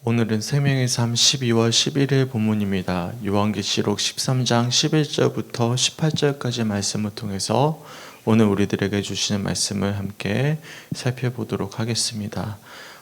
오늘은 생명의 삶 12월 11일 본문입니다. 요한계시록 13장 11절부터 18절까지 말씀을 통해서 오늘 우리들에게 주시는 말씀을 함께 살펴보도록 하겠습니다.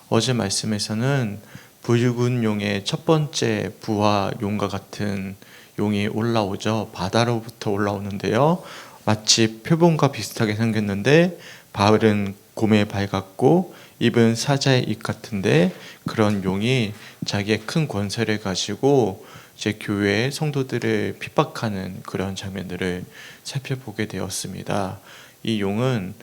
어제 말씀에서는 붉은 용의 첫 번째 부와 용과 같은 용이 올라오죠. 바다로부터 올라오는데요. 마치 표범과 비슷하게 생겼는데 발은 곰의 발 같고 입은 사자의 입 같은데, 그런 용이 자기의 큰 권세를 가지고 이제 교회의 성도들을 핍박하는 그런 장면들을 살펴보게 되었습니다. 이 용은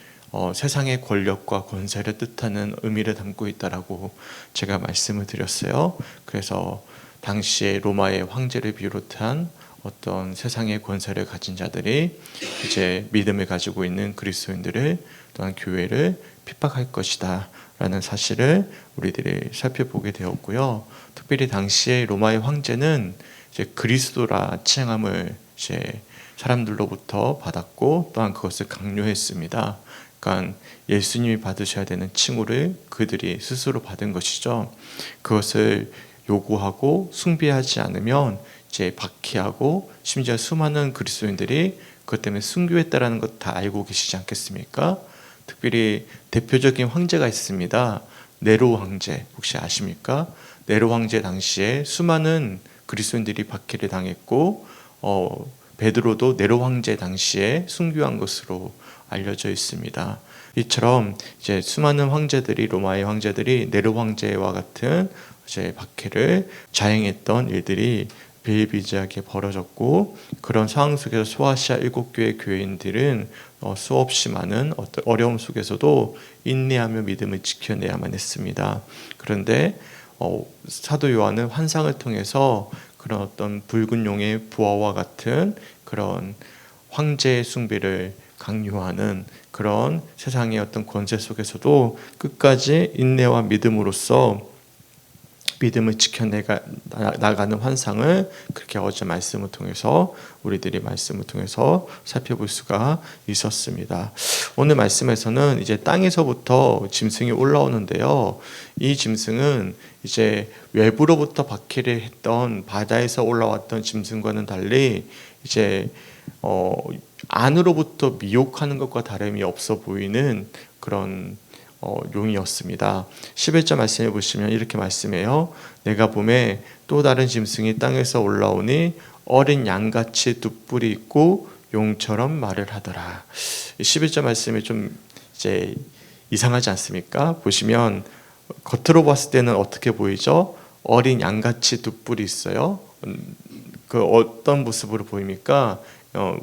세상의 권력과 권세를 뜻하는 의미를 담고 있다라고 제가 말씀을 드렸어요. 그래서 당시에 로마의 황제를 비롯한 어떤 세상의 권세를 가진 자들이 이제 믿음을 가지고 있는 그리스도인들을 또한 교회를 핍박할 것이다 라는 사실을 우리들이 살펴보게 되었고요. 특별히 당시에 로마의 황제는 이제 그리스도라 칭함을 이제 사람들로부터 받았고 또한 그것을 강요했습니다. 그러니까 예수님이 받으셔야 되는 칭호를 그들이 스스로 받은 것이죠. 그것을 요구하고 숭배하지 않으면 이제 박해하고, 심지어 수많은 그리스도인들이 그것 때문에 순교했다라는 것 다 알고 계시지 않겠습니까? 특별히 대표적인 황제가 있습니다. 네로 황제, 혹시 아십니까? 네로 황제 당시에 수많은 그리스도인들이 박해를 당했고 베드로도 네로 황제 당시에 순교한 것으로 알려져 있습니다. 이처럼 이제 수많은 황제들이, 로마의 황제들이 네로 황제와 같은 이제 박해를 자행했던 일들이 비일비재하게 벌어졌고, 그런 상황 속에서 소아시아 7교회 교회인들은 수없이 많은 어떤 어려움 속에서도 인내하며 믿음을 지켜내야만 했습니다. 그런데 사도 요한은 환상을 통해서 그런 어떤 붉은 용의 부하와 같은 그런 황제의 숭배를 강요하는 그런 세상의 어떤 권세 속에서도 끝까지 인내와 믿음으로써 믿음을 지켜나가는 환상을 그렇게 어제 말씀을 통해서, 우리들이 말씀을 통해서 살펴볼 수가 있었습니다. 오늘 말씀에서는 이제 땅에서부터 짐승이 올라오는데요. 이 짐승은 이제 외부로부터 박해를 했던 바다에서 올라왔던 짐승과는 달리 이제 안으로부터 미혹하는 것과 다름이 없어 보이는 그런 용이었습니다. 11절 말씀해 보시면 이렇게 말씀해요. 내가 봄에 또 다른 짐승이 땅에서 올라오니 어린 양같이 두 뿔이 있고 용처럼 말을 하더라. 11절 말씀이 좀 이제 이상하지 않습니까? 보시면 겉으로 봤을 때는 어떻게 보이죠? 어린 양같이 두 뿔이 있어요. 그 어떤 모습으로 보입니까?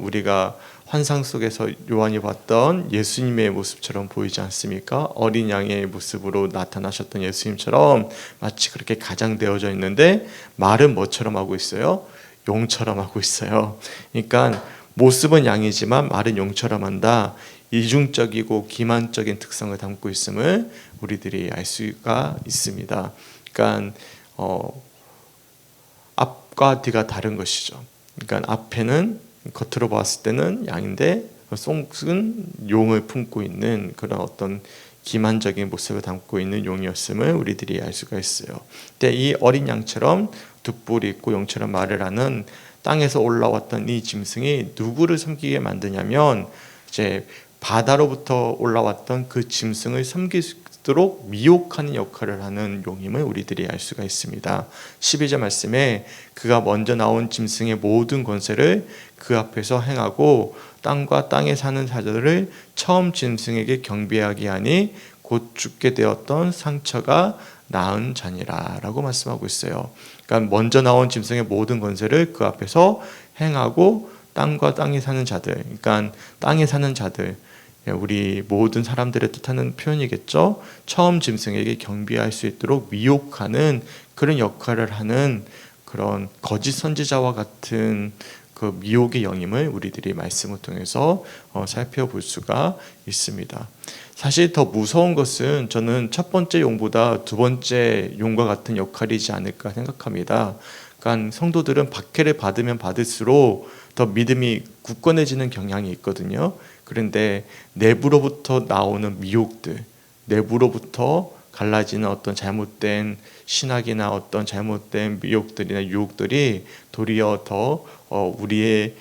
우리가 환상 속에서 요한이 봤던 예수님의 모습처럼 보이지 않습니까? 어린 양의 모습으로 나타나셨던 예수님처럼 마치 그렇게 가장되어져 있는데, 말은 뭐처럼 하고 있어요? 용처럼 하고 있어요. 그러니까 모습은 양이지만 말은 용처럼 한다. 이중적이고 기만적인 특성을 담고 있음을 우리들이 알 수가 있습니다. 그러니까 앞과 뒤가 다른 것이죠. 그러니까 앞에는 겉으로 봤을 때는 양인데 속은 용을 품고 있는 그런 어떤 기만적인 모습을 담고 있는 용이었음을 우리들이 알 수가 있어요. 근데 이 어린 양처럼 두 뿔이 있고 용처럼 말을 하는 땅에서 올라왔던 이 짐승이 누구를 섬기게 만드냐면, 이제 바다로부터 올라왔던 그 짐승을 섬기도록 미혹하는 역할을 하는 용임을 우리들이 알 수가 있습니다. 12절 말씀에 그가 먼저 나온 짐승의 모든 권세를 그 앞에서 행하고 땅과 땅에 사는 자들을 처음 짐승에게 경배하게 하니 곧 죽게 되었던 상처가 나은 자니라 라고 말씀하고 있어요. 그러니까 먼저 나온 짐승의 모든 권세를 그 앞에서 행하고 땅과 땅에 사는 자들, 그러니까 땅에 사는 자들, 우리 모든 사람들을 뜻하는 표현이겠죠. 처음 짐승에게 경배할 수 있도록 미혹하는 그런 역할을 하는 그런 거짓 선지자와 같은 그 미혹의 영임을 우리들이 말씀을 통해서 살펴볼 수가 있습니다. 사실 더 무서운 것은 저는 첫 번째 용보다 두 번째 용과 같은 역할이지 않을까 생각합니다. 그러니까 성도들은 박해를 받으면 받을수록 더 믿음이 굳건해지는 경향이 있거든요. 그런데 내부로부터 나오는 미혹들, 내부로부터 갈라지는 어떤 잘못된 신학이나 어떤 잘못된 미혹들이나 유혹들이 도리어 더 우리의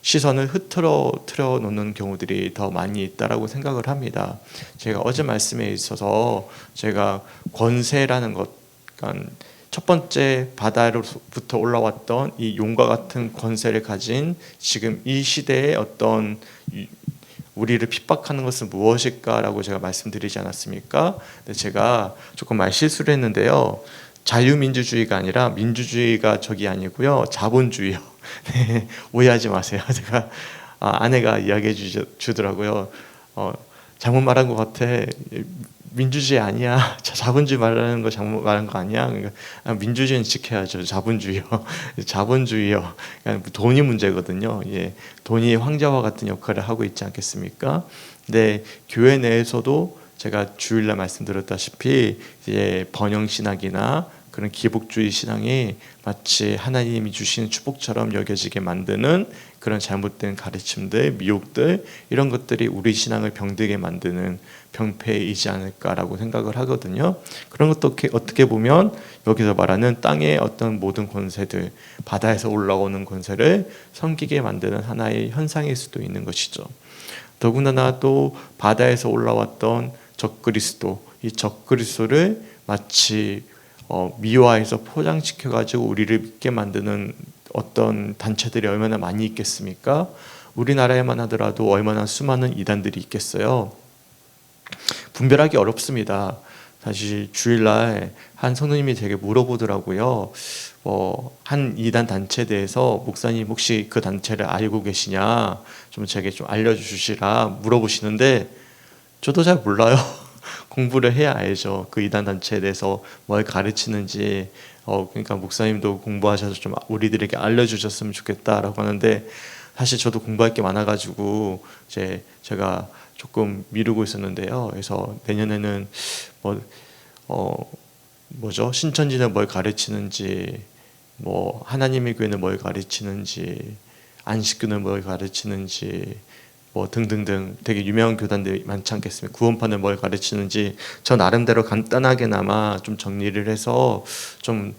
시선을 틀어 놓는 경우들이 더 많이 있다라고 생각을 합니다. 제가 어제 말씀에 있어서 제가 권세라는 것, 그러니까 첫 번째 바다로부터 올라왔던 이 용과 같은 권세를 가진 지금 이 시대의 어떤 우리를 핍박하는 것은 무엇일까라고 제가 말씀드리지 않았습니까? 근데 제가 조금 말실수를 했는데요. 자유민주주의가 아니라 민주주의가 적이 아니고요. 자본주의요. 네, 오해하지 마세요. 제가 아내가 이야기해 주더라고요. 잘못 말한 것 같아. 민주주의 아니야. 자본주의 말하는 거 잘못 말한 거 아니야. 그러니까 민주주의는 지켜야죠. 자본주의요. 자본주의요. 그러니까 돈이 문제거든요. 예, 돈이 황제와 같은 역할을 하고 있지 않겠습니까? 근데 교회 내에서도 제가 주일날 말씀드렸다시피 이제 번영 신학이나 그런 기복주의 신앙이 마치 하나님이 주신 축복처럼 여겨지게 만드는 그런 잘못된 가르침들, 미혹들 이런 것들이 우리 신앙을 병들게 만드는 병폐이지 않을까라고 생각을 하거든요. 그런 것도 어떻게 보면 여기서 말하는 땅의 어떤 모든 권세들, 바다에서 올라오는 권세를 섬기게 만드는 하나의 현상일 수도 있는 것이죠. 더군다나 또 바다에서 올라왔던 적그리스도, 이 적그리스도를 마치 미화해서 포장시켜가지고 우리를 믿게 만드는 어떤 단체들이 얼마나 많이 있겠습니까? 우리나라에만 하더라도 얼마나 수많은 이단들이 있겠어요. 분별하기 어렵습니다. 사실 주일날 한 성도님이 되게 물어보더라고요. 한 이단 단체에 대해서 목사님 혹시 그 단체를 알고 계시냐? 좀 제게 좀 알려주시라 물어보시는데 저도 잘 몰라요. 공부를 해야 알죠. 그 이단 단체에 대해서 뭘 가르치는지. 그러니까 목사님도 공부하셔서 좀 우리들에게 알려주셨으면 좋겠다라고 하는데 사실 저도 공부할 게 많아가지고 이제 제가 조금 미루고 있었는데요. 그래서 내년에는 신천지는 뭘 가르치는지, 하나님의 교회는 뭘 가르치는지, 안식교는 뭘 가르치는지, 등등등 되게 유명한 교단들이 많지 않겠습니까? 구원파는 뭘 가르치는지 저 나름대로 간단하게나마 좀 정리를 해서 좀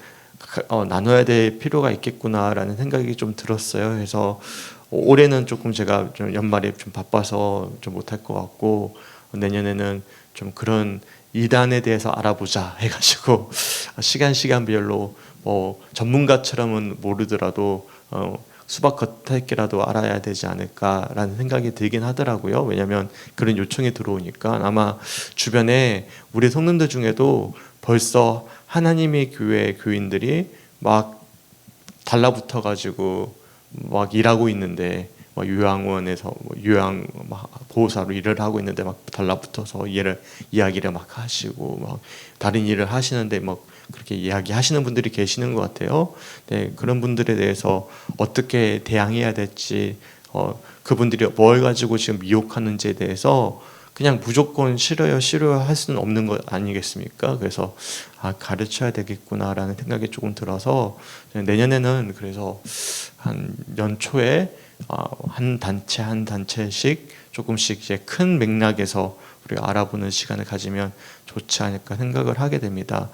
나눠야 될 필요가 있겠구나라는 생각이 좀 들었어요. 그래서 올해는 조금 제가 좀 연말에 좀 바빠서 좀 못할 것 같고 내년에는 좀 그런 이단에 대해서 알아보자 해가지고 시간별로 전문가처럼은 모르더라도 수박 겉핥기라도 알아야 되지 않을까라는 생각이 들긴 하더라고요. 왜냐하면 그런 요청이 들어오니까 아마 주변에 우리 성도들 중에도 벌써 하나님의 교회 교인들이 막 달라붙어가지고 막 일하고 있는데 요양원에서 요양 보호사로 일을 하고 있는데 막 달라붙어서 이야기를 막 하시고 막 다른 일을 하시는데 막 그렇게 이야기하시는 분들이 계시는 것 같아요. 네, 그런 분들에 대해서 어떻게 대항해야 될지, 그분들이 뭘 가지고 지금 미혹하는지에 대해서 그냥 무조건 싫어요 할 수는 없는 것 아니겠습니까? 그래서 가르쳐야 되겠구나라는 생각이 조금 들어서 내년에는 그래서 한 연초에 한 단체씩 조금씩 이제 큰 맥락에서 우리가 알아보는 시간을 가지면 좋지 않을까 생각을 하게 됩니다.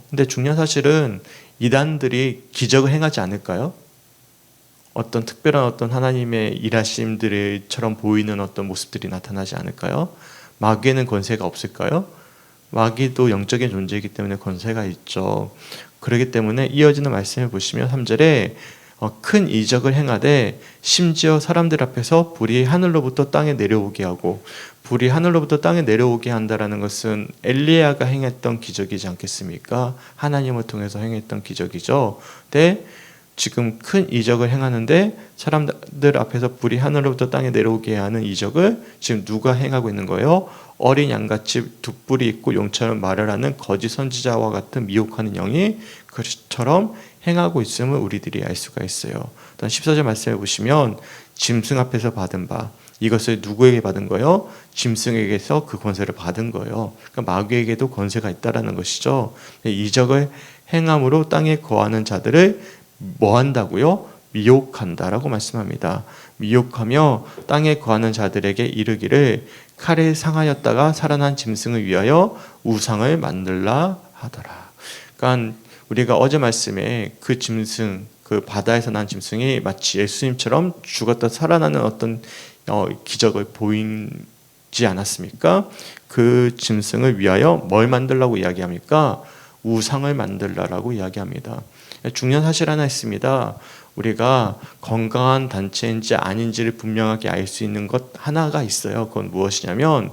근데 중요한 사실은 이단들이 기적을 행하지 않을까요? 어떤 특별한 어떤 하나님의 일하심들처럼 보이는 어떤 모습들이 나타나지 않을까요? 마귀에는 권세가 없을까요? 마귀도 영적인 존재이기 때문에 권세가 있죠. 그렇기 때문에 이어지는 말씀을 보시면 3절에 큰 이적을 행하되 심지어 사람들 앞에서 불이 하늘로부터 땅에 내려오게 하고, 불이 하늘로부터 땅에 내려오게 한다라는 것은 엘리야가 행했던 기적이지 않겠습니까? 하나님을 통해서 행했던 기적이죠. 근데 지금 큰 이적을 행하는데 사람들 앞에서 불이 하늘로부터 땅에 내려오게 하는 이적을 지금 누가 행하고 있는 거예요? 어린 양같이 두 뿔이 있고 용처럼 말을 하는 거짓 선지자와 같은 미혹하는 영이 그처럼 행하고 있음을 우리들이 알 수가 있어요. 14절 말씀해 보시면 짐승 앞에서 받은 바, 이것을 누구에게 받은 거예요? 짐승에게서 그 권세를 받은 거예요. 그러니까 마귀에게도 권세가 있다라는 것이죠. 이적을 행함으로 땅에 거하는 자들을 뭐 한다고요? 미혹한다라고 말씀합니다. 미혹하며 땅에 거하는 자들에게 이르기를 칼에 상하였다가 살아난 짐승을 위하여 우상을 만들라 하더라. 그러니까 우리가 어제 말씀에 그 짐승, 그 바다에서 난 짐승이 마치 예수님처럼 죽었다 살아나는 어떤 기적을 보이지 않았습니까? 그 짐승을 위하여 뭘 만들라고 이야기합니까? 우상을 만들라라고 이야기합니다. 중요한 사실 하나 있습니다. 우리가 건강한 단체인지 아닌지를 분명하게 알 수 있는 것 하나가 있어요. 그건 무엇이냐면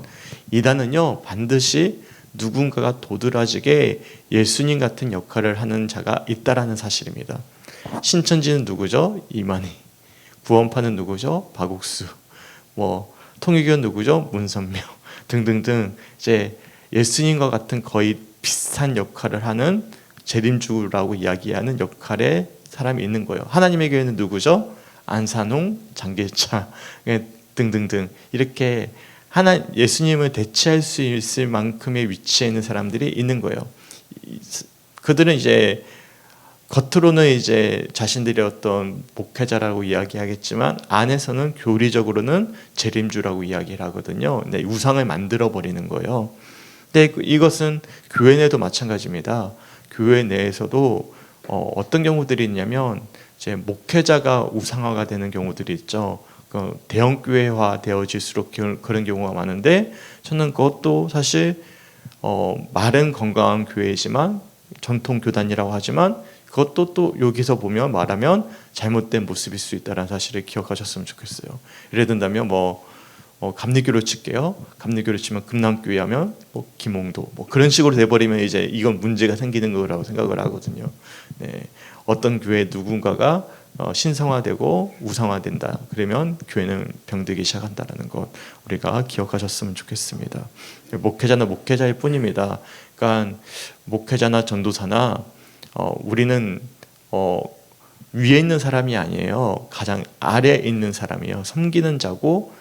이단은요 반드시 누군가가 도드라지게 예수님 같은 역할을 하는 자가 있다라는 사실입니다. 신천지는 누구죠? 이만희. 구원파는 누구죠? 박옥수. 통일교는 누구죠? 문선명 등등등 이제 예수님과 같은 거의 비슷한 역할을 하는 재림주라고 이야기하는 역할의 사람이 있는 거예요. 하나님의 교회는 누구죠? 안산홍, 장길차 등등등 이렇게 예수님을 대체할 수 있을 만큼의 위치에 있는 사람들이 있는 거예요. 그들은 이제 겉으로는 이제 자신들이 어떤 목회자라고 이야기하겠지만 안에서는 교리적으로는 재림주라고 이야기를 하거든요. 근데 우상을 만들어 버리는 거예요. 근데 이것은 교회 내도 마찬가지입니다. 교회 내에서도 어떤 경우들이 있냐면 이제 목회자가 우상화가 되는 경우들이 있죠. 대형 교회화 되어질수록 그런 경우가 많은데 저는 그것도 사실 말은 건강한 교회이지만 전통 교단이라고 하지만 그것도 또 여기서 보면 말하면 잘못된 모습일 수 있다는 사실을 기억하셨으면 좋겠어요. 예를 든다면 감리교를 칠게요. 감리교를 치면 금남교회 하면 김홍도 그런 식으로 돼버리면 이제 이건 문제가 생기는 거라고 생각을 하거든요. 네. 어떤 교회 누군가가 신성화되고 우상화된다. 그러면 교회는 병들기 시작한다는 것 우리가 기억하셨으면 좋겠습니다. 목회자는 목회자일 뿐입니다. 그러니까 목회자나 전도사나 우리는 위에 있는 사람이 아니에요. 가장 아래에 있는 사람이에요. 섬기는 자고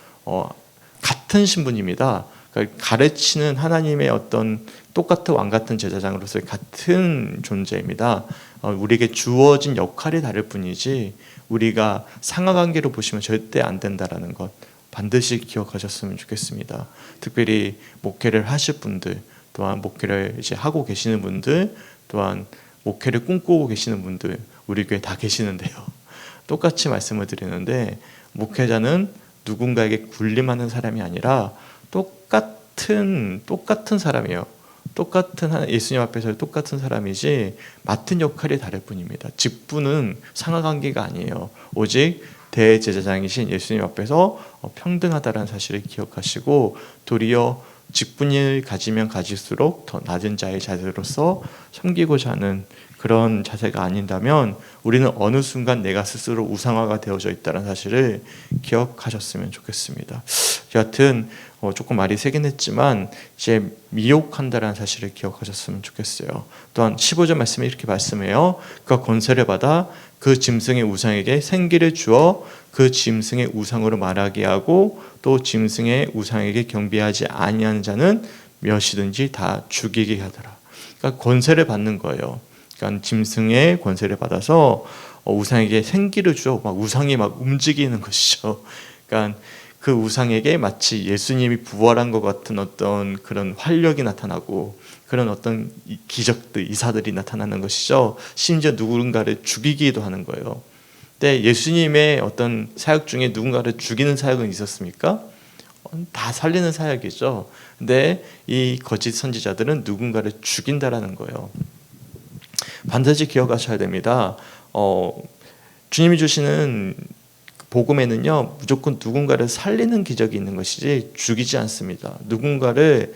같은 신분입니다. 그러니까 가르치는 하나님의 어떤 똑같은 왕 같은 제사장으로서의 같은 존재입니다. 우리에게 주어진 역할이 다를 뿐이지 우리가 상하관계로 보시면 절대 안 된다라는 것 반드시 기억하셨으면 좋겠습니다. 특별히 목회를 하실 분들 또한 목회를 이제 하고 계시는 분들 또한 목회를 꿈꾸고 계시는 분들 우리 교회 다 계시는데요. 똑같이 말씀을 드리는데 목회자는 누군가에게 군림하는 사람이 아니라 똑같은 사람이에요. 똑같은 예수님 앞에서 똑같은 사람이지 맡은 역할이 다를 뿐입니다. 직분은 상하관계가 아니에요. 오직 대제사장이신 예수님 앞에서 평등하다는 사실을 기억하시고 도리어 직분을 가지면 가질수록 더 낮은 자의 자세로서 섬기고자 하는 그런 자세가 아닌다면 우리는 어느 순간 내가 스스로 우상화가 되어져 있다는 사실을 기억하셨으면 좋겠습니다. 여하튼 조금 말이 세긴 했지만 이제 미혹한다는 사실을 기억하셨으면 좋겠어요. 또한 15절 말씀에 이렇게 말씀해요. 그가 권세를 받아 그 짐승의 우상에게 생기를 주어 그 짐승의 우상으로 말하게 하고 또 짐승의 우상에게 경배하지 아니하는 자는 몇이든지 다 죽이게 하더라. 그러니까 권세를 받는 거예요. 그러니까 짐승의 권세를 받아서 우상에게 생기를 주어 우상이 움직이는 것이죠. 그러니까 그 우상에게 마치 예수님이 부활한 것 같은 어떤 그런 활력이 나타나고 그런 어떤 기적들, 이사들이 나타나는 것이죠. 심지어 누군가를 죽이기도 하는 거예요. 근데 예수님의 어떤 사역 중에 누군가를 죽이는 사역은 있었습니까? 다 살리는 사역이죠. 근데 이 거짓 선지자들은 누군가를 죽인다라는 거예요. 반드시 기억하셔야 됩니다. 주님이 주시는 복음에는요 무조건 누군가를 살리는 기적이 있는 것이지 죽이지 않습니다. 누군가를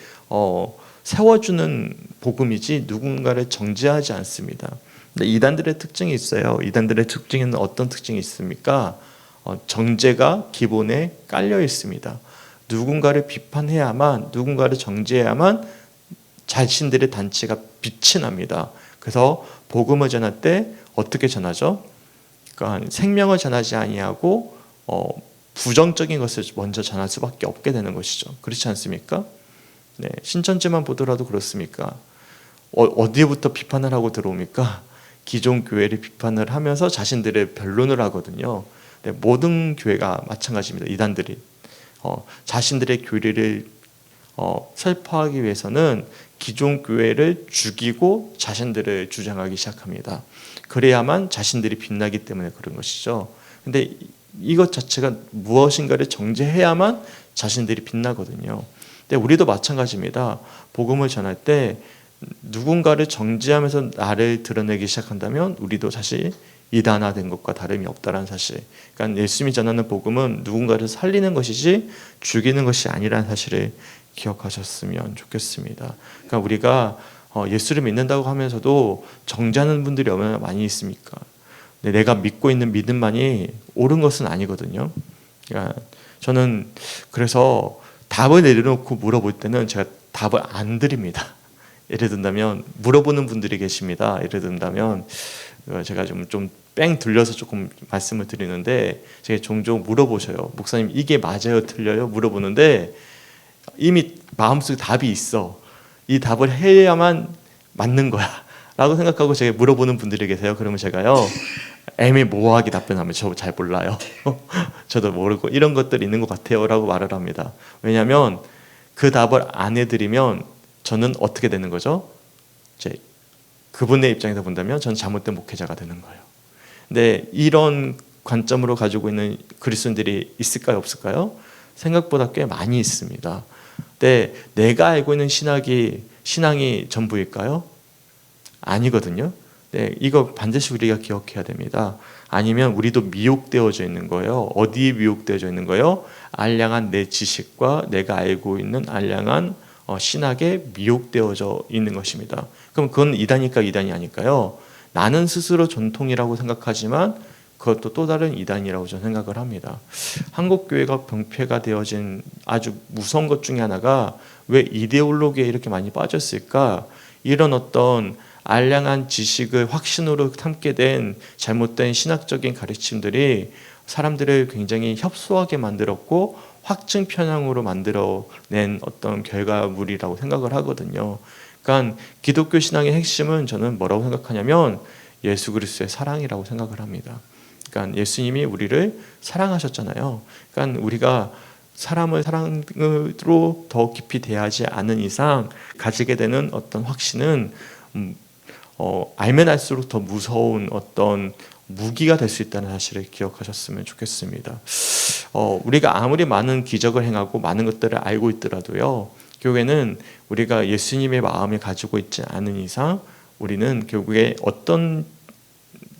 세워주는 복음이지 누군가를 정죄하지 않습니다. 근데 이단들의 특징이 있어요. 이단들의 특징에는 어떤 특징이 있습니까? 정죄가 기본에 깔려 있습니다. 누군가를 비판해야만 누군가를 정죄해야만 자신들의 단체가 빛이 납니다. 그래서 복음을 전할 때 어떻게 전하죠? 그러니까 생명을 전하지 아니하고 부정적인 것을 먼저 전할 수밖에 없게 되는 것이죠. 그렇지 않습니까? 네, 신천지만 보더라도 그렇습니까? 어디부터 비판을 하고 들어옵니까? 기존 교회를 비판을 하면서 자신들의 변론을 하거든요. 네, 모든 교회가 마찬가지입니다. 이단들이 자신들의 교리를 설파하기 위해서는 기존 교회를 죽이고 자신들을 주장하기 시작합니다. 그래야만 자신들이 빛나기 때문에 그런 것이죠. 근데 이것 자체가 무엇인가를 정죄해야만 자신들이 빛나거든요. 근데 우리도 마찬가지입니다. 복음을 전할 때 누군가를 정죄하면서 나를 드러내기 시작한다면 우리도 사실 이단화된 것과 다름이 없다는 사실. 그러니까 예수님이 전하는 복음은 누군가를 살리는 것이지 죽이는 것이 아니라는 사실을 기억하셨으면 좋겠습니다. 그러니까 우리가 예수를 믿는다고 하면서도 정죄하는 분들이 얼마나 많이 있습니까? 내가 믿고 있는 믿음만이 옳은 것은 아니거든요. 그러니까 저는 그래서 답을 내려놓고 물어볼 때는 제가 답을 안 드립니다. 예를 든다면 물어보는 분들이 계십니다. 예를 든다면 제가 좀 뺑 돌려서 조금 말씀을 드리는데 제가 종종 물어보셔요. 목사님 이게 맞아요? 틀려요? 물어보는데 이미 마음속에 답이 있어. 이 답을 해야만 맞는 거야 라고 생각하고 제가 물어보는 분들이 계세요. 그러면 제가요 애매모호하게 답변하면 저 잘 몰라요. 저도 모르고 이런 것들이 있는 것 같아요 라고 말을 합니다. 왜냐하면 그 답을 안 해드리면 저는 어떻게 되는 거죠? 이제 그분의 입장에서 본다면 저는 잘못된 목회자가 되는 거예요. 근데 이런 관점으로 가지고 있는 그리스도인들이 있을까요? 없을까요? 생각보다 꽤 많이 있습니다. 근데 내가 알고 있는 신앙이 전부일까요? 아니거든요. 네, 이거 반드시 우리가 기억해야 됩니다. 아니면 우리도 미혹되어져 있는 거예요. 어디에 미혹되어져 있는 거예요? 알량한 내 지식과 내가 알고 있는 알량한 신학에 미혹되어져 있는 것입니다. 그럼 그건 이단일까 이단이 아닐까요? 나는 스스로 전통이라고 생각하지만 그것도 또 다른 이단이라고 저는 생각을 합니다. 한국 교회가 병폐가 되어진 아주 무서운 것 중에 하나가 왜 이데올로기에 이렇게 많이 빠졌을까? 이런 어떤 알량한 지식을 확신으로 삼게 된 잘못된 신학적인 가르침들이 사람들을 굉장히 협소하게 만들었고 확증 편향으로 만들어낸 어떤 결과물이라고 생각을 하거든요. 그러니까 기독교 신앙의 핵심은 저는 뭐라고 생각하냐면 예수 그리스도의 사랑이라고 생각을 합니다. 그러니까 예수님이 우리를 사랑하셨잖아요. 그러니까 우리가 사람을 사랑으로 더 깊이 대하지 않은 이상 가지게 되는 어떤 확신은 알면 알수록 더 무서운 어떤 무기가 될 수 있다는 사실을 기억하셨으면 좋겠습니다. 우리가 아무리 많은 기적을 행하고 많은 것들을 알고 있더라도요. 교회는 우리가 예수님의 마음을 가지고 있지 않은 이상 우리는 결국에 어떤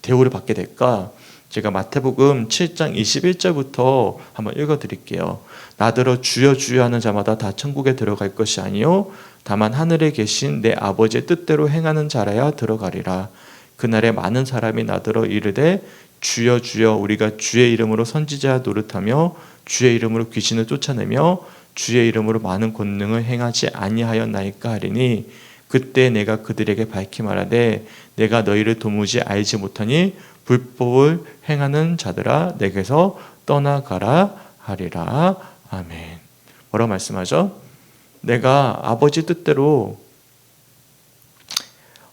대우를 받게 될까? 제가 마태복음 7장 21절부터 한번 읽어드릴게요. 나더러 주여 주여 하는 자마다 다 천국에 들어갈 것이 아니요 다만 하늘에 계신 내 아버지의 뜻대로 행하는 자라야 들어가리라. 그날에 많은 사람이 나더러 이르되 주여 주여 우리가 주의 이름으로 선지자 노릇하며 주의 이름으로 귀신을 쫓아내며 주의 이름으로 많은 권능을 행하지 아니하였나이까 하리니 그때 내가 그들에게 밝히 말하되 내가 너희를 도무지 알지 못하니 불법을 행하는 자들아 내게서 떠나가라 하리라. 아멘. 뭐라고 말씀하죠? 내가 아버지 뜻대로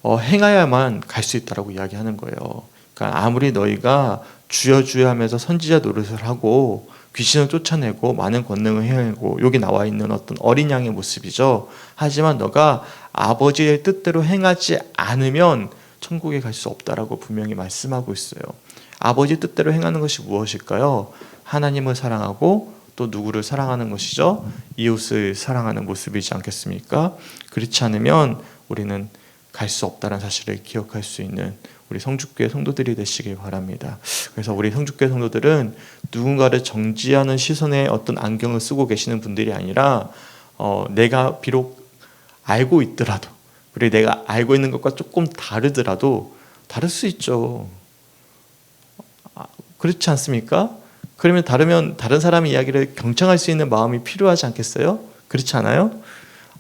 행하야만 갈 수 있다라고 이야기하는 거예요. 그러니까 아무리 너희가 주여 주여 하면서 선지자 노릇을 하고 귀신을 쫓아내고 많은 권능을 행하고 여기 나와 있는 어떤 어린 양의 모습이죠. 하지만 너가 아버지의 뜻대로 행하지 않으면 천국에 갈 수 없다라고 분명히 말씀하고 있어요. 아버지 뜻대로 행하는 것이 무엇일까요? 하나님을 사랑하고 또 누구를 사랑하는 것이죠? 이웃을 사랑하는 모습이지 않겠습니까? 그렇지 않으면 우리는 갈 수 없다는 사실을 기억할 수 있는 우리 성주교회 성도들이 되시길 바랍니다. 그래서 우리 성주교회 성도들은 누군가를 정지하는 시선의 어떤 안경을 쓰고 계시는 분들이 아니라 내가 비록 알고 있더라도 그리고 내가 알고 있는 것과 조금 다르더라도 다를 수 있죠. 그렇지 않습니까? 그러면 다른 사람의 이야기를 경청할 수 있는 마음이 필요하지 않겠어요? 그렇지 않아요?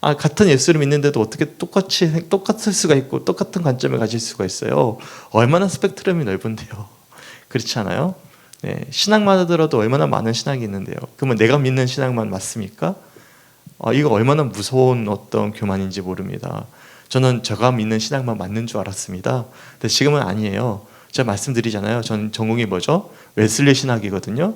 같은 예수를 믿는데도 어떻게 똑같을 수가 있고 똑같은 관점을 가질 수가 있어요. 얼마나 스펙트럼이 넓은데요. 그렇지 않아요? 네, 신앙만 하더라도 얼마나 많은 신학이 있는데요. 그러면 내가 믿는 신앙만 맞습니까? 이거 얼마나 무서운 어떤 교만인지 모릅니다. 저는 제가 믿는 신앙만 맞는 줄 알았습니다. 근데 지금은 아니에요. 제가 말씀드리잖아요. 전 전공이 뭐죠? 웨슬리 신학이거든요.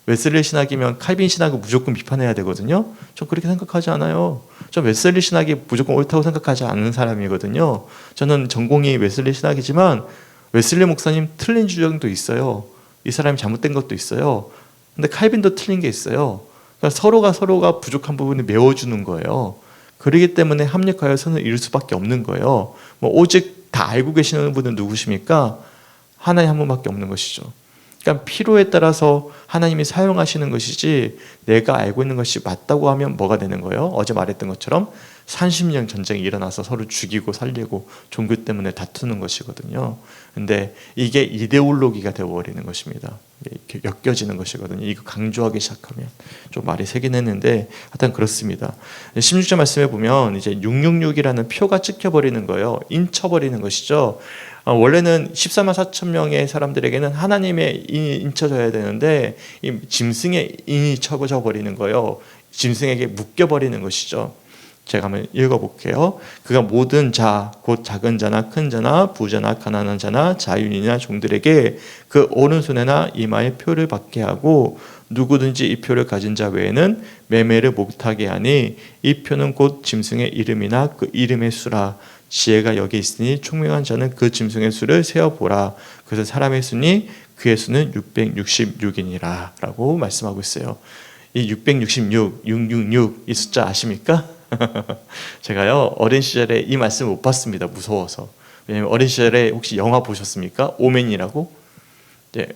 웨슬리 신학이면 칼빈 신학을 무조건 비판해야 되거든요. 전 그렇게 생각하지 않아요. 전 웨슬리 신학이 무조건 옳다고 생각하지 않는 사람이거든요. 저는 전공이 웨슬리 신학이지만 웨슬리 목사님 틀린 주장도 있어요. 이 사람이 잘못된 것도 있어요. 근데 칼빈도 틀린 게 있어요. 그러니까 서로가 부족한 부분을 메워주는 거예요. 그렇기 때문에 합력하여 선을 이룰 수밖에 없는 거예요. 뭐 오직 다 알고 계시는 분은 누구십니까? 하나님 한 분밖에 없는 것이죠. 그러니까 필요에 따라서 하나님이 사용하시는 것이지 내가 알고 있는 것이 맞다고 하면 뭐가 되는 거예요? 어제 말했던 것처럼 30년 전쟁이 일어나서 서로 죽이고 살리고 종교 때문에 다투는 것이거든요. 근데 이게 이데올로기가 되어버리는 것입니다. 이렇게 엮여지는 것이거든요. 이거 강조하기 시작하면 좀 말이 세긴 했는데 하여튼 그렇습니다. 16절 말씀에 보면 이제 666이라는 표가 찍혀버리는 거예요. 인쳐버리는 것이죠. 원래는 14만 4천 명의 사람들에게는 하나님의 인이 인쳐져야 되는데 이 짐승의 인이 쳐져 버리는 거예요. 짐승에게 묶여버리는 것이죠. 제가 한번 읽어볼게요. 그가 모든 자, 곧 작은 자나 큰 자나 부자나 가난한 자나 자유인이나 종들에게 그 오른손에나 이마에 표를 받게 하고 누구든지 이 표를 가진 자 외에는 매매를 못하게 하니 이 표는 곧 짐승의 이름이나 그 이름의 수라. 지혜가 여기 있으니 총명한 자는 그 짐승의 수를 세어보라. 그래서 사람의 수니 그의 수는 666이니라 라고 말씀하고 있어요. 이 666, 666 이 숫자 아십니까? 제가요 어린 시절에 이 말씀을 못 봤습니다. 무서워서. 왜냐면 어린 시절에 혹시 영화 보셨습니까? 오맨이라고? 네,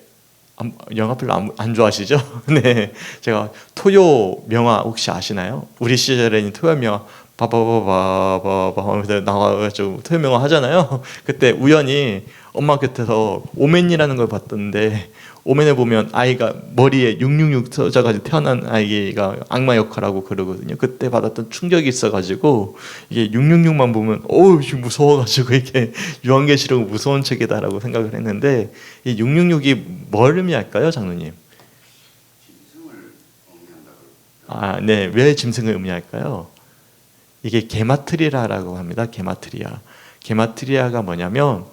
영화 별로 안 좋아하시죠? 네, 제가 토요 명화 혹시 아시나요? 우리 시절에는 토요 명화 바바바바바바 하면서 나와가지고 토요 명화 하잖아요. 그때 우연히 엄마 곁에서 오맨이라는 걸 봤던데 오맨에 보면 아이가 머리에 666 써져가지고 태어난 아이가 악마 역할하고 그러거든요. 그때 받았던 충격이 있어가지고 이게 666만 보면 어우 무서워가지고 이게 요한계시록 무서운 책이다라고 생각을 했는데 이 666이 뭘 의미할까요, 장로님? 네, 왜 짐승을 의미할까요? 이게 게마트리아라고 합니다. 게마트리아가 뭐냐면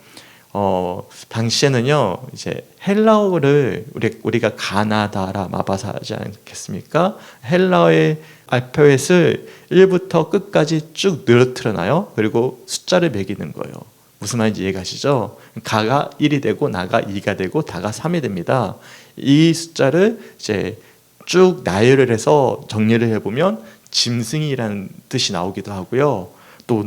당시에는요, 이제 헬라어를 우리가 가나다라 마바사 하지 않겠습니까? 헬라어의 알파벳을 1부터 끝까지 쭉 늘어뜨려놔요. 그리고 숫자를 매기는 거예요. 무슨 말인지 이해가시죠? 가가 1이 되고 나가 2가 되고 다가 3이 됩니다. 이 숫자를 이제 쭉 나열을 해서 정리를 해보면 짐승이라는 뜻이 나오기도 하고요. 또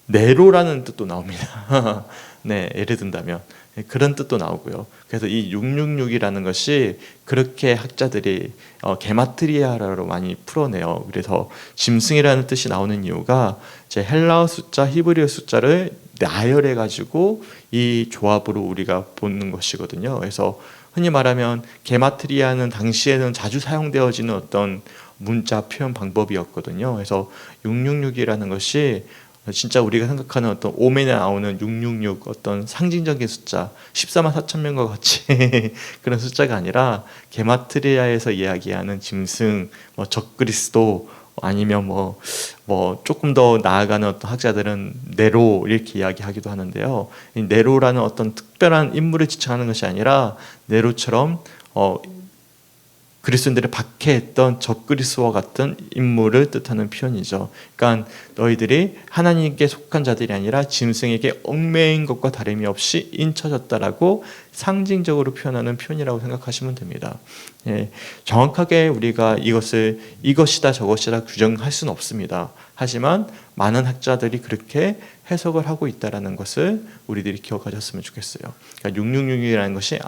네로라는 뜻도 나옵니다. 네, 예를 든다면 그런 뜻도 나오고요. 그래서 이 666이라는 것이 그렇게 학자들이 게마트리아로 많이 풀어내요. 그래서 짐승이라는 뜻이 나오는 이유가 이제 헬라어 숫자, 히브리어 숫자를 나열해 가지고 이 조합으로 우리가 보는 것이거든요. 그래서 흔히 말하면 게마트리아는 당시에는 자주 사용되어지는 어떤 문자 표현 방법이었거든요. 그래서 666이라는 것이 진짜 우리가 생각하는 어떤 오멘에 나오는 666 어떤 상징적인 숫자 14만 4천 명과 같이 그런 숫자가 아니라 게마트리아에서 이야기하는 짐승, 뭐 적그리스도 아니면 뭐 조금 더 나아가는 어떤 학자들은 네로 이렇게 이야기하기도 하는데요. 이 네로라는 어떤 특별한 인물을 지칭하는 것이 아니라 네로처럼 그리스도인들을 박해했던 적그리스도와 같은 인물을 뜻하는 표현이죠. 그러니까 너희들이 하나님께 속한 자들이 아니라 짐승에게 얽매인 것과 다름이 없이 인쳐졌다라고 상징적으로 표현하는 표현이라고 생각하시면 됩니다. 예, 정확하게 우리가 이것을 이것이다 저것이다 규정할 수는 없습니다. 하지만 많은 학자들이 그렇게 해석을 하고 있다는 것을 우리들이 기억하셨으면 좋겠어요. 그러니까 666이라는 것이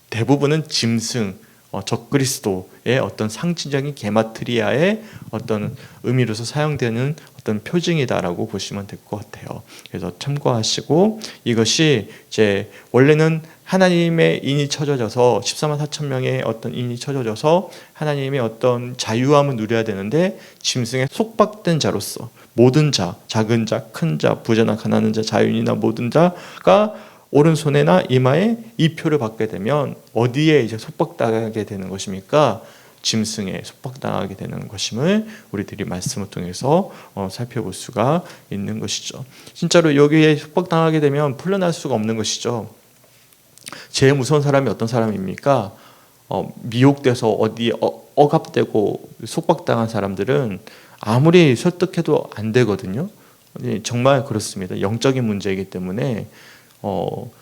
대부분은 짐승, 적그리스도의 어떤 상징적인 게마트리아의 어떤 의미로서 사용되는 어떤 표징이다라고 보시면 될 것 같아요. 그래서 참고하시고 이것이 이제 원래는 하나님의 인이 쳐져져서 14만 4천 명의 어떤 인이 쳐져져서 하나님의 어떤 자유함을 누려야 되는데 짐승에 속박된 자로서 모든 자, 작은 자, 큰 자, 부자나 가난한 자, 자유인이나 모든 자가 오른손에나 이마에 이 표를 받게 되면 어디에 이제 속박당하게 되는 것입니까? 짐승에 속박당하게 되는 것임을 우리들이 말씀을 통해서 살펴볼 수가 있는 것이죠. 진짜로 여기에 속박당하게 되면 풀려날 수가 없는 것이죠. 제일 무서운 사람이 어떤 사람입니까? 미혹돼서 어디 억압되고 속박당한 사람들은 아무리 설득해도 안 되거든요. 정말 그렇습니다. 영적인 문제이기 때문에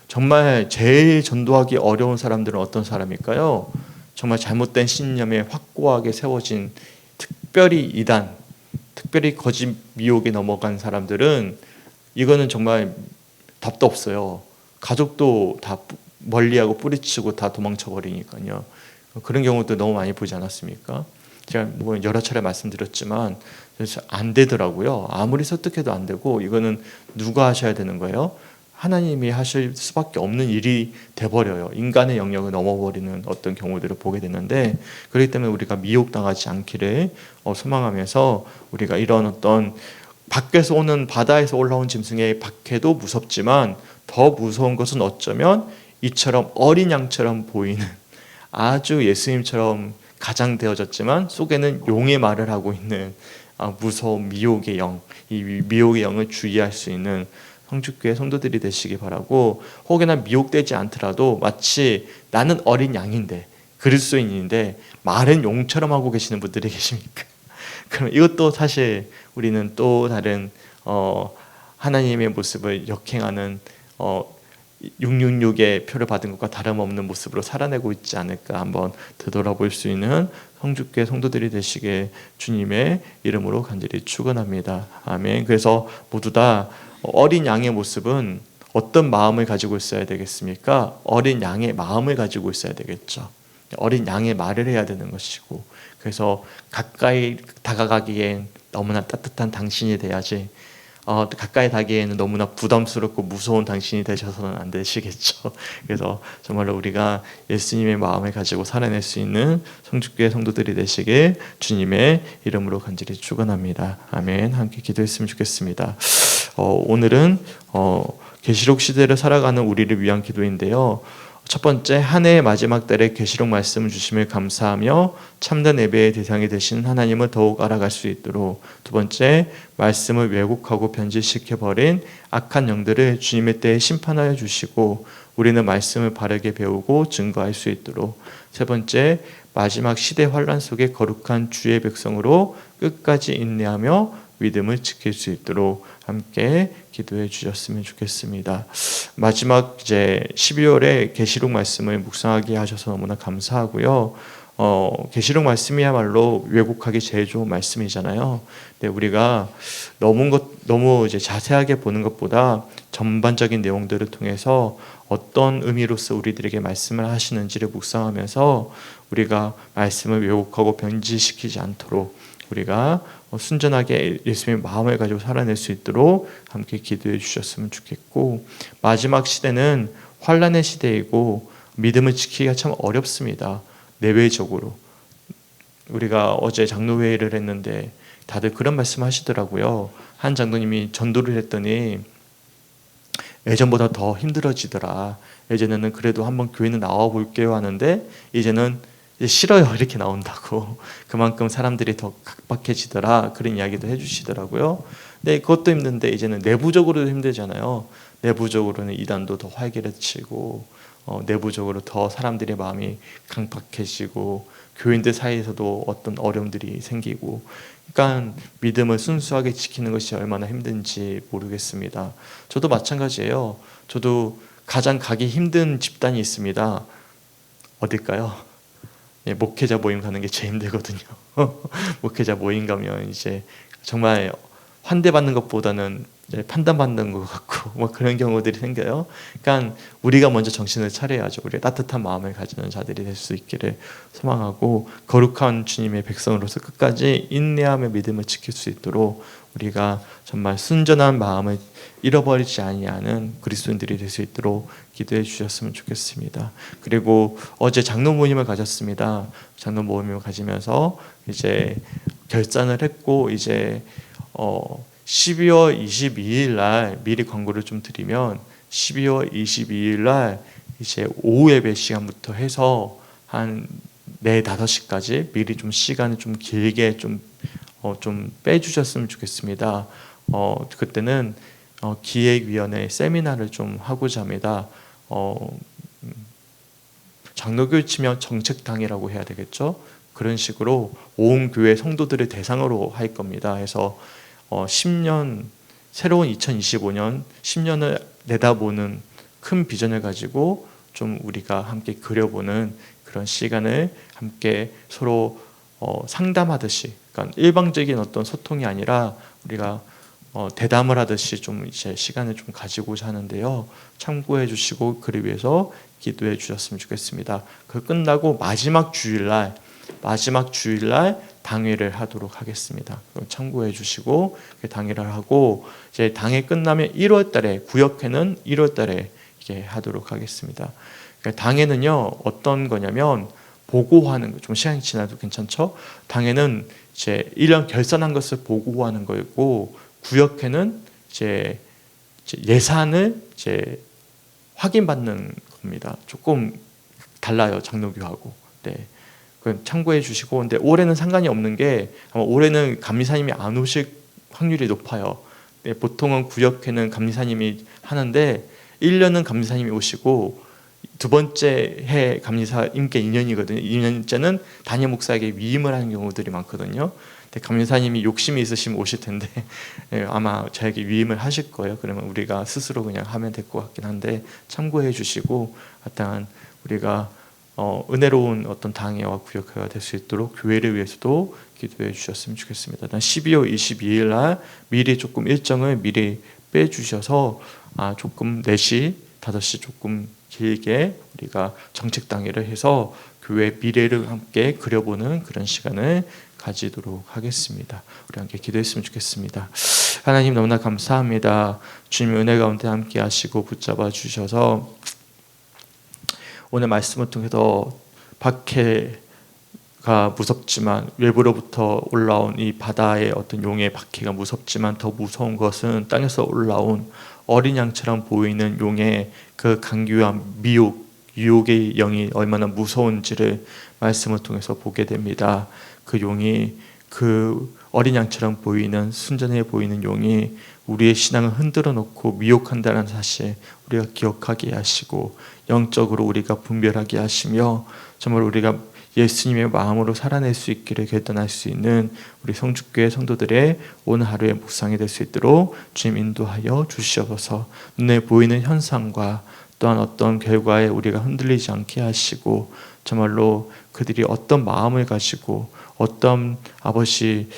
정말 제일 전도하기 어려운 사람들은 어떤 사람일까요? 정말 잘못된 신념에 확고하게 세워진 특별히 이단, 특별히 거짓 미혹에 넘어간 사람들은 이거는 정말 답도 없어요. 가족도 다 멀리하고 뿌리치고 다 도망쳐 버리니까요. 그런 경우도 너무 많이 보지 않았습니까? 제가 뭐 여러 차례 말씀드렸지만 그래서 안 되더라고요. 아무리 설득해도 안 되고 이거는 누가 하셔야 되는 거예요? 하나님이 하실 수밖에 없는 일이 돼버려요. 인간의 영역을 넘어버리는 어떤 경우들을 보게 되는데, 그렇기 때문에 우리가 미혹당하지 않기를 소망하면서 우리가 이런 어떤 밖에서 오는 바다에서 올라온 짐승의 박해도 무섭지만 더 무서운 것은 어쩌면 이처럼 어린 양처럼 보이는 아주 예수님처럼 가장되어졌지만 속에는 용의 말을 하고 있는 무서운 미혹의 영, 이 미혹의 영을 주의할 수 있는 성주교회 성도들이 되시기 바라고, 혹여나 미혹되지 않더라도 마치 나는 어린 양인데 그리스도인인데 말은 용처럼 하고 계시는 분들이 계십니까? 그럼 이것도 사실 우리는 또 다른 하나님의 모습을 역행하는 666의 표를 받은 것과 다름없는 모습으로 살아내고 있지 않을까 한번 되돌아볼 수 있는 성주교회 성도들이 되시게 주님의 이름으로 간절히 축원합니다. 아멘. 그래서 모두 다 어린 양의 모습은 어떤 마음을 가지고 있어야 되겠습니까? 어린 양의 마음을 가지고 있어야 되겠죠. 어린 양의 말을 해야 되는 것이고, 그래서 가까이 다가가기엔 너무나 따뜻한 당신이 돼야지 가까이 가기에는 너무나 부담스럽고 무서운 당신이 되셔서는 안 되시겠죠. 그래서 정말로 우리가 예수님의 마음을 가지고 살아낼 수 있는 성주교회 성도들이 되시길 주님의 이름으로 간절히 축원합니다. 아멘. 함께 기도했으면 좋겠습니다. 오늘은 계시록 시대를 살아가는 우리를 위한 기도인데요. 첫 번째, 한 해의 마지막 달에 계시록 말씀을 주심을 감사하며 참된 예배의 대상이 되신 하나님을 더욱 알아갈 수 있도록, 두 번째, 말씀을 왜곡하고 변질시켜버린 악한 영들을 주님의 때에 심판하여 주시고 우리는 말씀을 바르게 배우고 증거할 수 있도록, 세 번째, 마지막 시대 환란 속에 거룩한 주의 백성으로 끝까지 인내하며 믿음을 지킬 수 있도록 함께 기도해 주셨으면 좋겠습니다. 마지막 이제 12월에 계시록 말씀을 묵상하게 하셔서 너무나 감사하고요. 계시록 말씀이야말로 왜곡하기 제일 좋은 말씀이잖아요. 근데 우리가 너무 이제 자세하게 보는 것보다 전반적인 내용들을 통해서 어떤 의미로서 우리들에게 말씀을 하시는지를 묵상하면서 우리가 말씀을 왜곡하고 변질시키지 않도록 우리가 순전하게 예수님의 마음을 가지고 살아낼 수 있도록 함께 기도해 주셨으면 좋겠고, 마지막 시대는 환란의 시대이고 믿음을 지키기가 참 어렵습니다. 내외적으로. 우리가 어제 장로회의를 했는데 다들 그런 말씀 하시더라고요. 한 장로님이 전도를 했더니 예전보다 더 힘들어지더라. 예전에는 그래도 한번 교회는 나와 볼게요 하는데 이제는 싫어요 이렇게 나온다고. 그만큼 사람들이 더 각박해지더라, 그런 이야기도 해주시더라고요. 근데 그것도 힘든데 이제는 내부적으로도 힘들잖아요. 내부적으로는 이단도 더 활개를 치고 내부적으로 더 사람들의 마음이 강박해지고 교인들 사이에서도 어떤 어려움들이 생기고, 그러니까 믿음을 순수하게 지키는 것이 얼마나 힘든지 모르겠습니다. 저도 마찬가지예요. 저도 가장 가기 힘든 집단이 있습니다. 어딜까요? 목회자 모임 가는 게 제일 힘들거든요. 목회자 모임 가면 이제 정말 환대받는 것보다는 판단받는 것 같고 뭐 그런 경우들이 생겨요. 그러니까 우리가 먼저 정신을 차려야죠. 우리가 따뜻한 마음을 가지는 자들이 될 수 있기를 소망하고, 거룩한 주님의 백성으로서 끝까지 인내하며 믿음을 지킬 수 있도록 우리가 정말 순전한 마음을 잃어버리지 아니하는 그리스도인들이 될 수 있도록 기도해 주셨으면 좋겠습니다. 그리고 어제 장로 모임을 가졌습니다. 장로 모임을 가지면서 이제 결산을 했고, 이제 12월 22일 날 미리 광고를 좀 드리면 12월 22일 날 이제 오후 예배 시간부터 해서 한 4, 5시까지 미리 좀 시간을 좀 길게 좀 빼주셨으면 좋겠습니다. 그때는 기획위원회 세미나를 좀 하고자 합니다. 장로교를 치면 정책당이라고 해야 되겠죠. 그런 식으로 온 교회 성도들을 대상으로 할 겁니다. 그래서 10년 새로운 2025년 10년을 내다보는 큰 비전을 가지고 좀 우리가 함께 그려보는 그런 시간을 함께 서로 상담하듯이, 그러니까 일방적인 어떤 소통이 아니라 우리가 대담을 하듯이 좀 이제 시간을 좀 가지고자 하는데요. 참고해 주시고 그를 위해서 기도해 주셨으면 좋겠습니다. 그 끝나고 마지막 주일날 당회를 하도록 하겠습니다. 참고해 주시고 당회를 하고 이제 당회 끝나면 1월달에 구역회는 1월달에 이게 하도록 하겠습니다. 당회는요 어떤 거냐면 보고하는 거, 좀 시간이 지나도 괜찮죠? 당회는 이제 1년 결산한 것을 보고하는 거고 구역회는 이제 예산을 이제 확인받는 겁니다. 조금 달라요 장로교하고. 네. 참고해 주시고, 근데 올해는 상관이 없는 게 아마 올해는 감리사님이 안 오실 확률이 높아요. 네, 보통은 구역회는 감리사님이 하는데 1년은 감리사님이 오시고 두 번째 해 감리사님께 2년이거든요. 2년째는 담임 목사에게 위임을 하는 경우들이 많거든요. 근데 감리사님이 욕심이 있으시면 오실 텐데 아마 저에게 위임을 하실 거예요. 그러면 우리가 스스로 그냥 하면 될 것 같긴 한데 참고해 주시고, 하여튼 우리가 은혜로운 어떤 당회와 구역회가 될 수 있도록 교회를 위해서도 기도해 주셨으면 좋겠습니다. 12월 22일 날 미리 조금 일정을 미리 빼주셔서 조금 4시, 5시 조금 길게 우리가 정책 당회를 해서 교회 미래를 함께 그려보는 그런 시간을 가지도록 하겠습니다. 우리 함께 기도했으면 좋겠습니다. 하나님 너무나 감사합니다. 주님 은혜 가운데 함께 하시고 붙잡아 주셔서 오늘 말씀을 통해서 박해가 무섭지만 외부로부터 올라온 이 바다의 어떤 용의 박해가 무섭지만 더 무서운 것은 땅에서 올라온 어린 양처럼 보이는 용의 그 강규와 유혹의 영이 얼마나 무서운지를 말씀을 통해서 보게 됩니다. 그 용이, 그 어린 양처럼 보이는 순전해 보이는 용이 우리의 신앙을 흔들어 놓고 미혹한다는 사실 우리가 기억하게 하시고 영적으로 우리가 분별하게 하시며 정말 우리가 예수님의 마음으로 살아낼 수 있기를 결단할 수 있는 우리 성주교회 성도들의 오늘 하루의 묵상이 될 수 있도록 주님 인도하여 주시옵소서. 눈에 보이는 현상과 또한 어떤 결과에 우리가 흔들리지 않게 하시고 정말로 그들이 어떤 마음을 가지고 어떤 아버지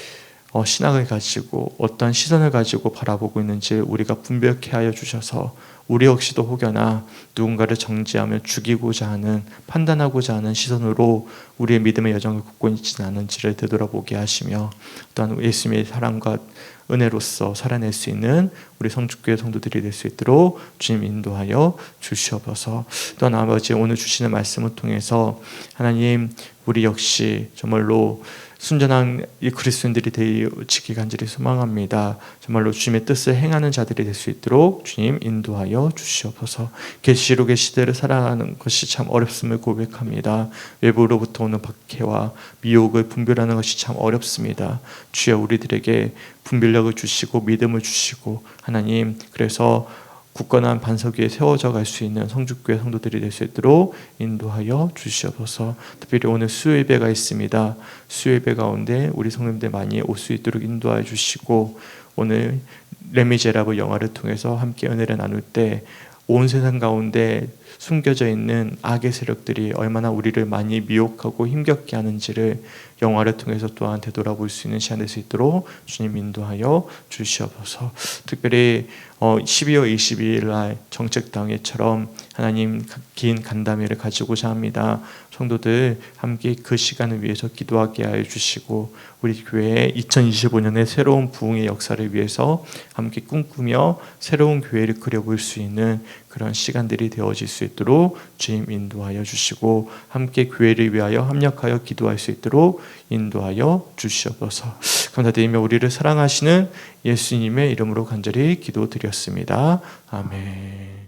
신앙을 가지고 어떤 시선을 가지고 바라보고 있는지 우리가 분별케 하여 주셔서 우리 역시도 혹여나 누군가를 정죄하며 죽이고자 하는, 판단하고자 하는 시선으로 우리의 믿음의 여정을 걷고 있지는 않은지를 되돌아보게 하시며 또한 예수님의 사랑과 은혜로서 살아낼 수 있는 우리 성주교회 성도들이 될 수 있도록 주님 인도하여 주시옵소서. 또한 아버지 오늘 주시는 말씀을 통해서 하나님 우리 역시 정말로 순전한 이 그리스도인들이 되어지기 간절히 소망합니다. 정말로 주님의 뜻을 행하는 자들이 될 수 있도록 주님 인도하여 주시옵소서. 계시록의 시대를 살아가는 것이 참 어렵음을 고백합니다. 외부로부터 오는 박해와 미혹을 분별하는 것이 참 어렵습니다. 주여 우리들에게 분별력을 주시고 믿음을 주시고 하나님 그래서 굳건한 반석 위에 세워져 갈 수 있는 성주교회 성도들이 될 수 있도록 인도하여 주시옵소서. 특별히 오늘 수요예배가 있습니다. 수요예배 가운데 우리 성도님들 많이 올 수 있도록 인도하여 주시고 오늘 레미제라블 영화를 통해서 함께 은혜를 나눌 때 온 세상 가운데 숨겨져 있는 악의 세력들이 얼마나 우리를 많이 미혹하고 힘겹게 하는지를 영화를 통해서 또한 되돌아볼 수 있는 시간 될 수 있도록 주님 인도하여 주시옵소서. 특별히 12월 22일 날 정책당회처럼 하나님 긴 간담회를 가지고자 합니다. 성도들 함께 그 시간을 위해서 기도하게 하여 주시고 우리 교회의 2025년의 새로운 부흥의 역사를 위해서 함께 꿈꾸며 새로운 교회를 그려볼 수 있는 그런 시간들이 되어질 수 있도록 주님 인도하여 주시고 함께 교회를 위하여 합력하여 기도할 수 있도록 인도하여 주시옵소서. 감사드리며 우리를 사랑하시는 예수님의 이름으로 간절히 기도드렸습니다. 아멘.